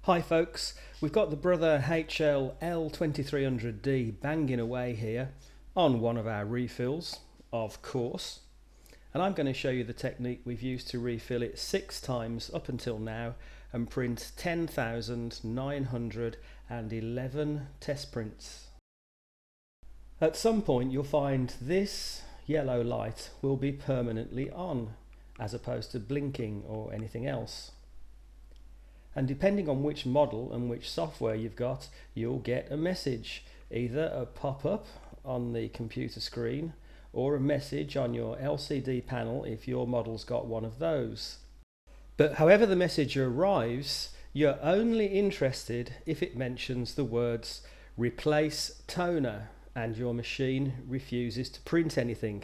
Hi folks, we've got the Brother HL-L2300d banging away here on one of our refills, of course. And I'm going to show you the technique we've used to refill it 6 times up until now and print 10,911 test prints. At some point you'll find this yellow light will be permanently on as opposed to blinking or anything else. And depending on which model and which software you've got, you'll get a message, either a pop-up on the computer screen or a message on your LCD panel if your model's got one of those. But however the message arrives, you're only interested if it mentions the words replace toner and your machine refuses to print anything,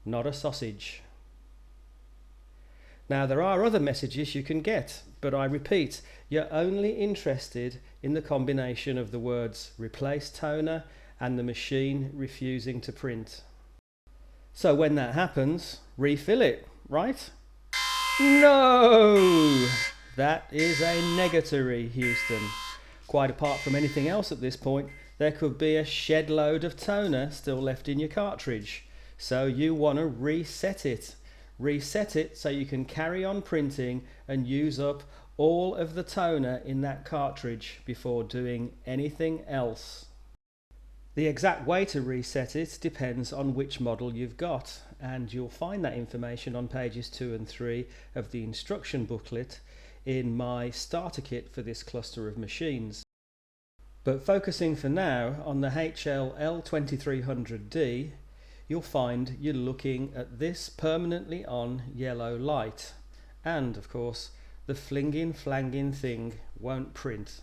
not a sausage. Now there are other messages you can get, but I repeat, you're only interested in the combination of the words replace toner and the machine refusing to print. So when that happens, refill it, right? No! That is a negatory, Houston. Quite apart from anything else at this point, there could be a shed load of toner still left in your cartridge. So you want to reset it. Reset it so you can carry on printing and use up all of the toner in that cartridge before doing anything else. The exact way to reset it depends on which model you've got, and you'll find that information on pages 2 and 3 of the instruction booklet in my starter kit for this cluster of machines. But focusing for now on the HL-L2300d, you'll find you're looking at this permanently on yellow light, and of course the flinging flanging thing won't print.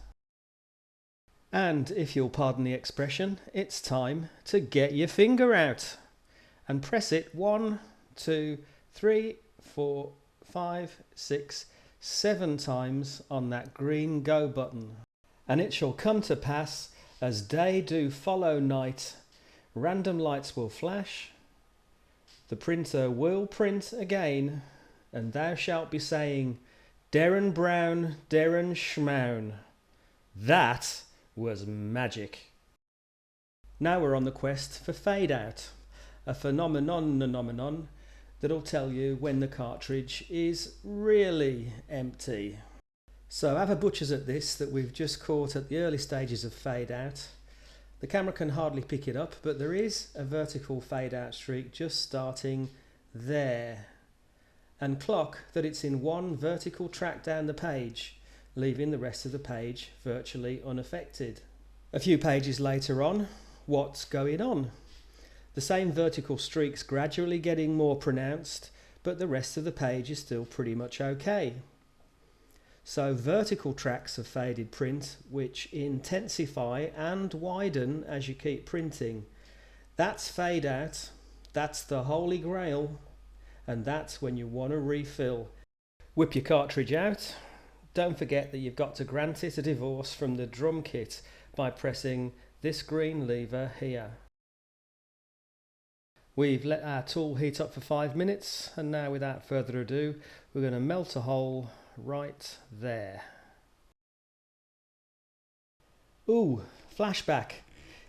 And if you'll pardon the expression, it's time to get your finger out and press it 1, 2, 3, 4, 5, 6, 7 times on that green go button, and it shall come to pass as day do follow night. Random lights will flash, the printer will print again, and thou shalt be saying, Darren Brown, Darren Schmown. That was magic. Now we're on the quest for fade out, a phenomenon that'll tell you when the cartridge is really empty. So have a butcher's at this that we've just caught at the early stages of fade out. The camera can hardly pick it up, but there is a vertical fade out streak just starting there. And clock that it's in one vertical track down the page, leaving the rest of the page virtually unaffected. A few pages later on, what's going on? The same vertical streak's gradually getting more pronounced, but the rest of the page is still pretty much okay. So vertical tracks of faded print which intensify and widen as you keep printing. That's fade out, that's the holy grail, and that's when you want to refill. Whip your cartridge out. Don't forget that you've got to grant it a divorce from the drum kit by pressing this green lever here. We've let our tool heat up for 5 minutes, and now without further ado we're going to melt a hole right there. Ooh, flashback.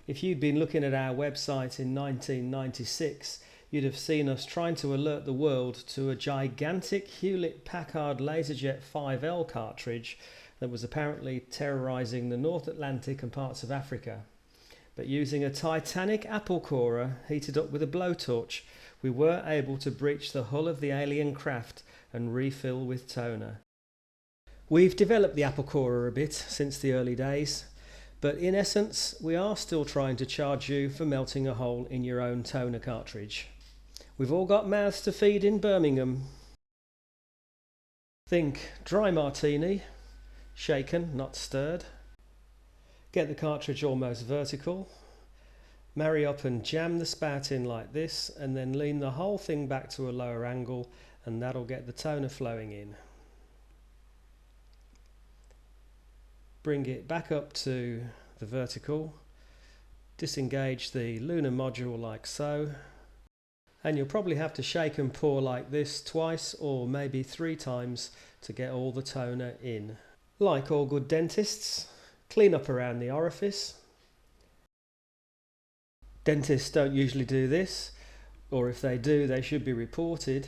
If you'd been looking at our website in 1996, you'd have seen us trying to alert the world to a gigantic Hewlett-Packard LaserJet 5L cartridge that was apparently terrorizing the North Atlantic and parts of Africa. But using a Titanic apple corer heated up with a blowtorch, we were able to breach the hull of the alien craft and refill with toner. We've developed the apple corer a bit since the early days, but in essence we are still trying to charge you for melting a hole in your own toner cartridge. We've all got mouths to feed in Birmingham. Think dry martini, shaken, not stirred. Get the cartridge almost vertical. Marry up and jam the spout in like this, and then lean the whole thing back to a lower angle, and that'll get the toner flowing in. Bring it back up to the vertical, disengage the lunar module like so, and you'll probably have to shake and pour like this twice or maybe 3 times to get all the toner in. Like all good dentists, clean up around the orifice. Dentists don't usually do this, or if they do, they should be reported.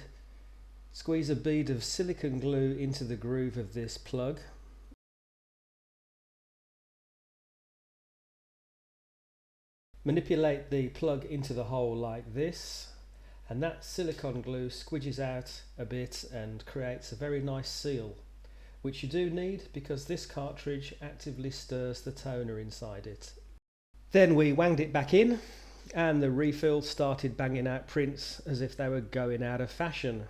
Squeeze a bead of silicone glue into the groove of this plug. Manipulate the plug into the hole like this, and that silicone glue squidges out a bit and creates a very nice seal, which you do need because this cartridge actively stirs the toner inside it. Then we wanged it back in, and the refill started banging out prints as if they were going out of fashion.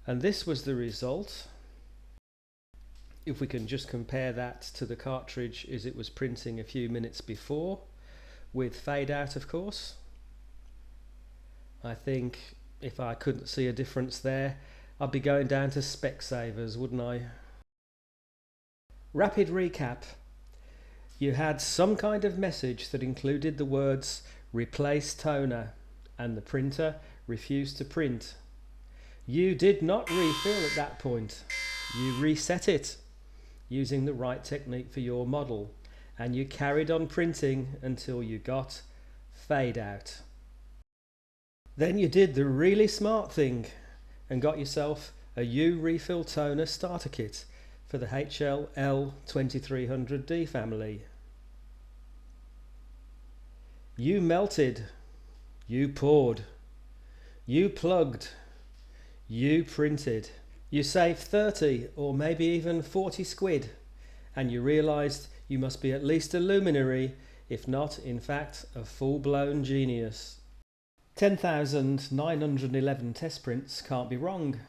And this was the result. If we can just compare that to the cartridge as it was printing a few minutes before, with fade out of course. I think if I couldn't see a difference there, I'd be going down to Specsavers, wouldn't I? Rapid recap. You had some kind of message that included the words replace toner, and the printer refused to print. You did not refill at that point. You reset it using the right technique for your model, and you carried on printing until you got fade out. Then you did the really smart thing and got yourself a U refill toner starter kit for the HL-L2300d family. You melted, you poured, you plugged, you printed. You saved 30 or maybe even 40 squid, and you realised you must be at least a luminary, if not in fact a full-blown genius. 10,911 test prints can't be wrong,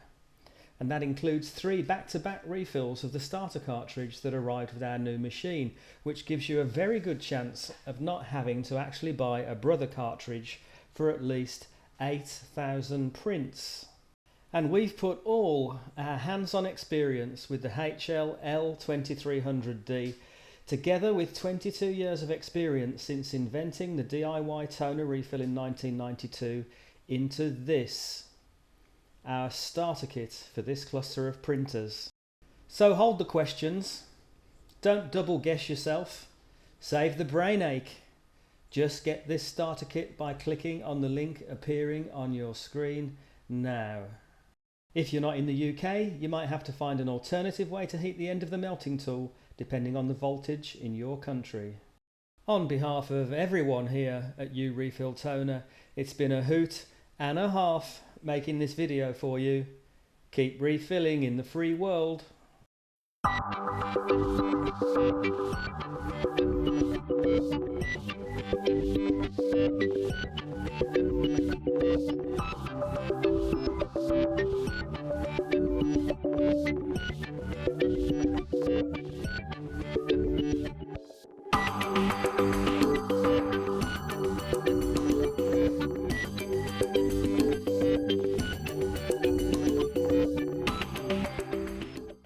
and that includes 3 back-to-back refills of the starter cartridge that arrived with our new machine, which gives you a very good chance of not having to actually buy a Brother cartridge for at least 8,000 prints. And we've put all our hands-on experience with the HL-L2300d together with 22 years of experience since inventing the DIY toner refill in 1992 into this, our starter kit for this cluster of printers. So hold the questions, don't double guess yourself, save the brain ache. Just get this starter kit by clicking on the link appearing on your screen now. If you're not in the UK, you might have to find an alternative way to heat the end of the melting tool, depending on the voltage in your country. On behalf of everyone here at U Refill Toner, it's been a hoot and a half making this video for you. Keep refilling in the free world.